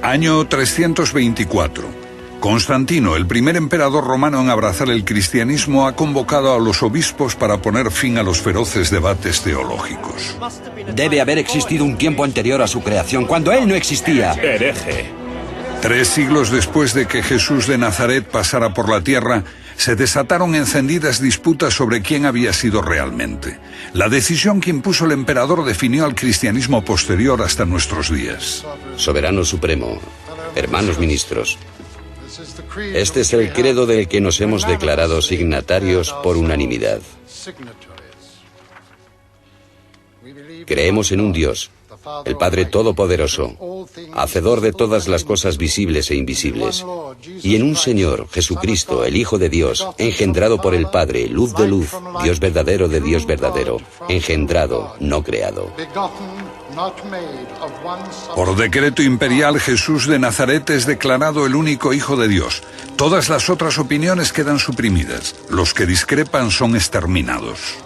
Año 324. Constantino, el primer emperador romano en abrazar el cristianismo, ha convocado a los obispos para poner fin a los feroces debates teológicos. Debe haber existido un tiempo anterior a su creación, cuando él no existía. Hereje. 3 siglos después de que Jesús de Nazaret pasara por la tierra, se desataron encendidas disputas sobre quién había sido realmente. La decisión que impuso el emperador definió al cristianismo posterior hasta nuestros días. Soberano Supremo, hermanos ministros, este es el credo del que nos hemos declarado signatarios por unanimidad. Creemos en un Dios, el Padre Todopoderoso, hacedor de todas las cosas visibles e invisibles, y en un Señor, Jesucristo, el Hijo de Dios, engendrado por el Padre, luz de luz, Dios verdadero de Dios verdadero, engendrado, no creado. Por decreto imperial, Jesús de Nazaret es declarado el único Hijo de Dios. Todas las otras opiniones quedan suprimidas. Los que discrepan son exterminados.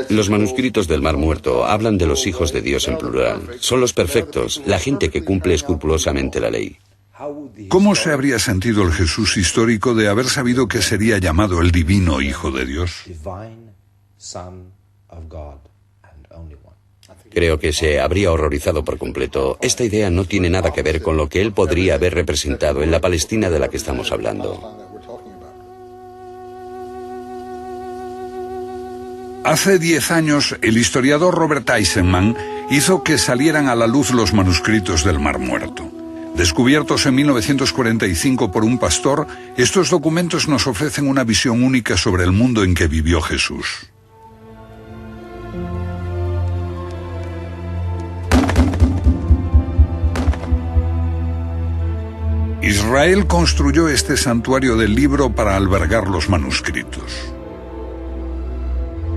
Los manuscritos del Mar Muerto hablan de los hijos de Dios en plural. Son los perfectos, la gente que cumple escrupulosamente la ley. ¿Cómo se habría sentido el Jesús histórico de haber sabido que sería llamado el divino Hijo de Dios? Creo que se habría horrorizado por completo. Esta idea no tiene nada que ver con lo que él podría haber representado en la Palestina de la que estamos hablando. Hace 10 años, el historiador Robert Eisenman hizo que salieran a la luz los manuscritos del Mar Muerto. Descubiertos en 1945 por un pastor, estos documentos nos ofrecen una visión única sobre el mundo en que vivió Jesús. Israel construyó este santuario del libro para albergar los manuscritos.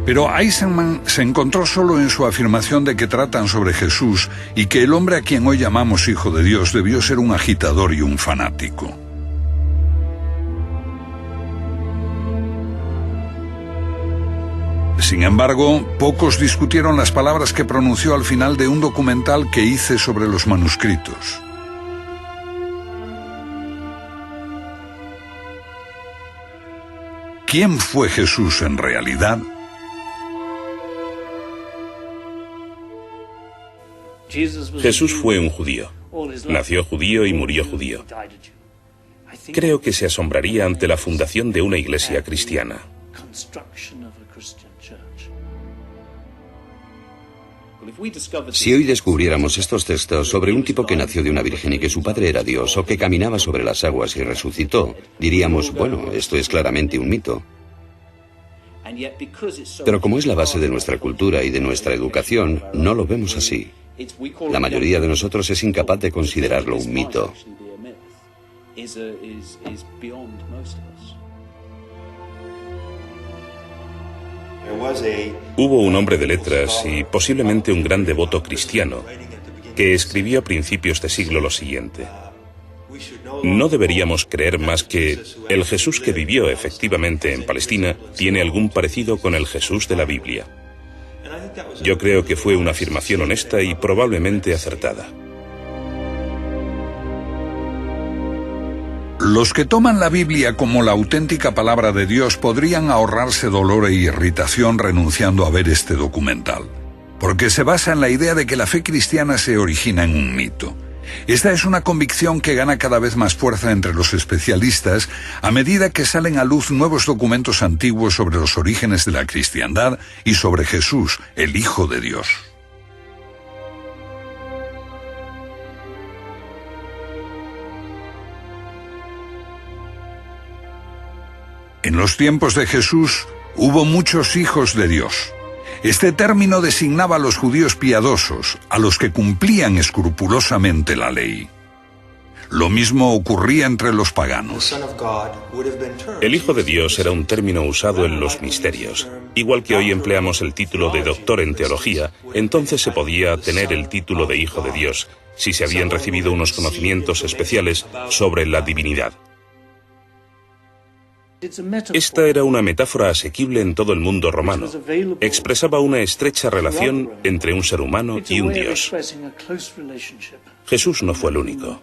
Pero Eisenman se encontró solo en su afirmación de que tratan sobre Jesús y que el hombre a quien hoy llamamos Hijo de Dios debió ser un agitador y un fanático. Sin embargo, pocos discutieron las palabras que pronunció al final de un documental que hice sobre los manuscritos. ¿Quién fue Jesús en realidad? Jesús fue un judío. Nació judío y murió judío. Creo que se asombraría ante la fundación de una iglesia cristiana. Si hoy descubriéramos estos textos sobre un tipo que nació de una virgen y que su padre era Dios, o que caminaba sobre las aguas y resucitó, diríamos, bueno, esto es claramente un mito. Pero como es la base de nuestra cultura y de nuestra educación, no lo vemos así. La mayoría de nosotros es incapaz de considerarlo un mito. Hubo un hombre de letras y posiblemente un gran devoto cristiano que escribió a principios de siglo lo siguiente: no deberíamos creer más que el Jesús que vivió efectivamente en Palestina tiene algún parecido con el Jesús de la Biblia. Yo creo que fue una afirmación honesta y probablemente acertada. Los que toman la Biblia como la auténtica palabra de Dios podrían ahorrarse dolor e irritación renunciando a ver este documental, porque se basa en la idea de que la fe cristiana se origina en un mito. Esta es una convicción que gana cada vez más fuerza entre los especialistas a medida que salen a luz nuevos documentos antiguos sobre los orígenes de la cristiandad y sobre Jesús, el Hijo de Dios. En los tiempos de Jesús hubo muchos hijos de Dios. Este término designaba a los judíos piadosos, a los que cumplían escrupulosamente la ley. Lo mismo ocurría entre los paganos. El Hijo de Dios era un término usado en los misterios. Igual que hoy empleamos el título de doctor en teología, entonces se podía tener el título de Hijo de Dios, si se habían recibido unos conocimientos especiales sobre la divinidad. Esta era una metáfora asequible en todo el mundo romano. Expresaba una estrecha relación entre un ser humano y un Dios. Jesús no fue el único.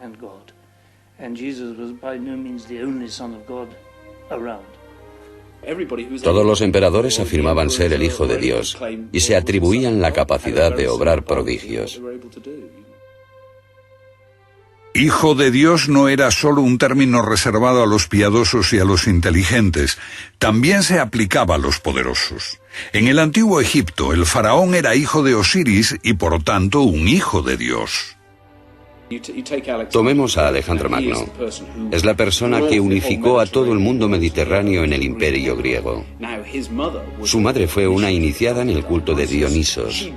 Todos los emperadores afirmaban ser el Hijo de Dios y se atribuían la capacidad de obrar prodigios. Hijo de Dios no era solo un término reservado a los piadosos y a los inteligentes, también se aplicaba a los poderosos. En el antiguo Egipto, el faraón era hijo de Osiris y por tanto un hijo de Dios. Tomemos a Alejandro Magno. Es la persona que unificó a todo el mundo mediterráneo en el imperio griego. Su madre fue una iniciada en el culto de Dionisos.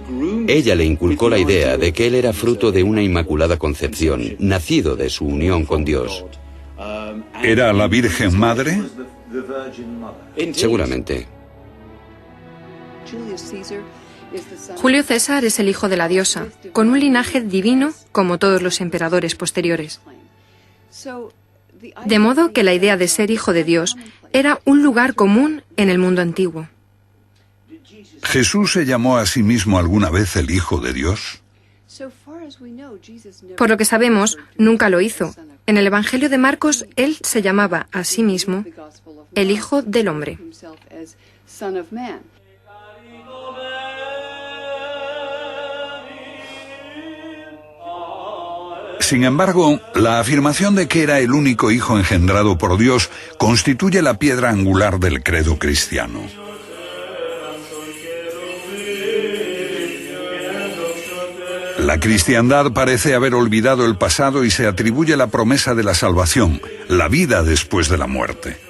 Ella le inculcó la idea de que él era fruto de una inmaculada concepción, nacido de su unión con Dios. ¿Era la Virgen Madre? Seguramente. Julio César es el hijo de la diosa, con un linaje divino como todos los emperadores posteriores. De modo que la idea de ser hijo de Dios era un lugar común en el mundo antiguo. ¿Jesús se llamó a sí mismo alguna vez el Hijo de Dios? Por lo que sabemos, nunca lo hizo. En el Evangelio de Marcos, él se llamaba a sí mismo el Hijo del Hombre. Sin embargo, la afirmación de que era el único hijo engendrado por Dios constituye la piedra angular del credo cristiano. La cristiandad parece haber olvidado el pasado y se atribuye la promesa de la salvación, la vida después de la muerte.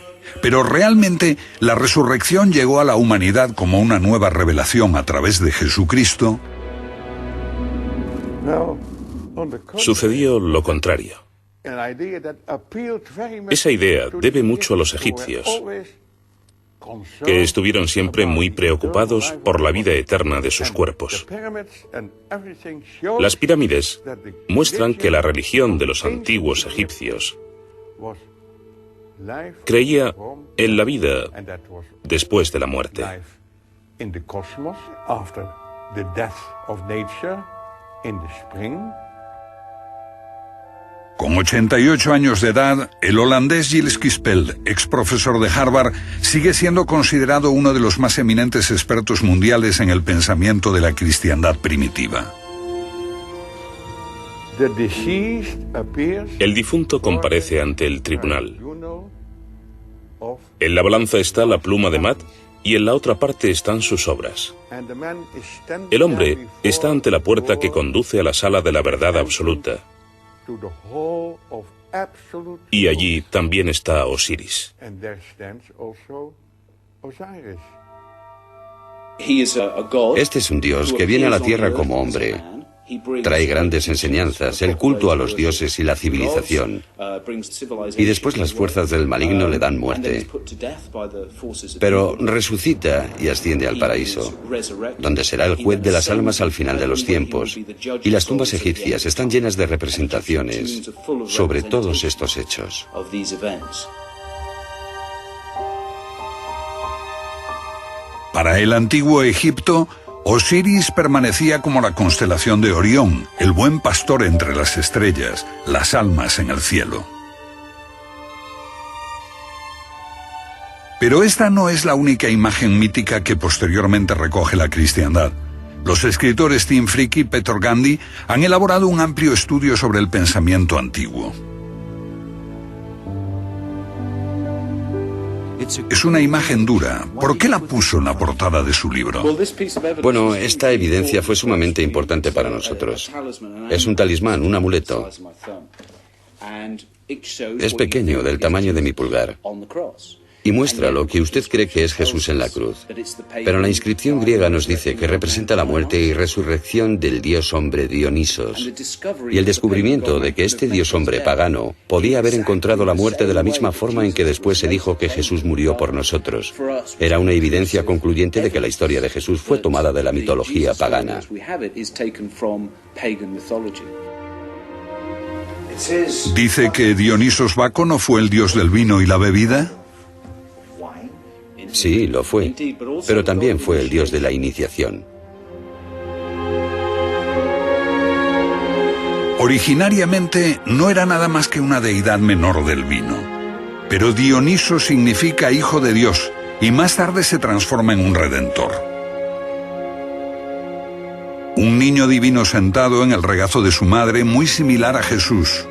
Pero realmente la resurrección llegó a la humanidad como una nueva revelación a través de Jesucristo. Sucedió lo contrario. Esa idea debe mucho a los egipcios, que estuvieron siempre muy preocupados por la vida eterna de sus cuerpos. Las pirámides muestran que la religión de los antiguos egipcios creía en la vida después de la muerte. Con 88 años de edad, el holandés Gilles Quispel, ex profesor de Harvard, sigue siendo considerado uno de los más eminentes expertos mundiales en el pensamiento de la cristiandad primitiva. El difunto comparece ante el tribunal. En la balanza está la pluma de Matt y en la otra parte están sus obras. El hombre está ante la puerta que conduce a la sala de la verdad absoluta. Y allí también está Osiris. Este es un Dios que viene a la tierra como hombre. Trae grandes enseñanzas, el culto a los dioses y la civilización. Y después las fuerzas del maligno le dan muerte. Pero resucita y asciende al paraíso, donde será el juez de las almas al final de los tiempos. Y las tumbas egipcias están llenas de representaciones sobre todos estos hechos. Para el antiguo Egipto, Osiris permanecía como la constelación de Orión, el buen pastor entre las estrellas, las almas en el cielo. Pero esta no es la única imagen mítica que posteriormente recoge la cristiandad. Los escritores Tim Frick y Peter Gandhi han elaborado un amplio estudio sobre el pensamiento antiguo. Es una imagen dura. ¿Por qué la puso en la portada de su libro? Bueno, esta evidencia fue sumamente importante para nosotros. Es un talismán, un amuleto. Es pequeño, del tamaño de mi pulgar. Y muestra lo que usted cree que es Jesús en la cruz. Pero la inscripción griega nos dice que representa la muerte y resurrección del dios hombre Dionisos. Y el descubrimiento de que este dios hombre pagano podía haber encontrado la muerte de la misma forma en que después se dijo que Jesús murió por nosotros. Era una evidencia concluyente de que la historia de Jesús fue tomada de la mitología pagana. ¿Dice que Dionisos Baco no fue el dios del vino y la bebida? Sí, lo fue, pero también fue el dios de la iniciación. Originariamente no era nada más que una deidad menor del vino. Pero Dioniso significa hijo de Dios y más tarde se transforma en un redentor. Un niño divino sentado en el regazo de su madre, muy similar a Jesús.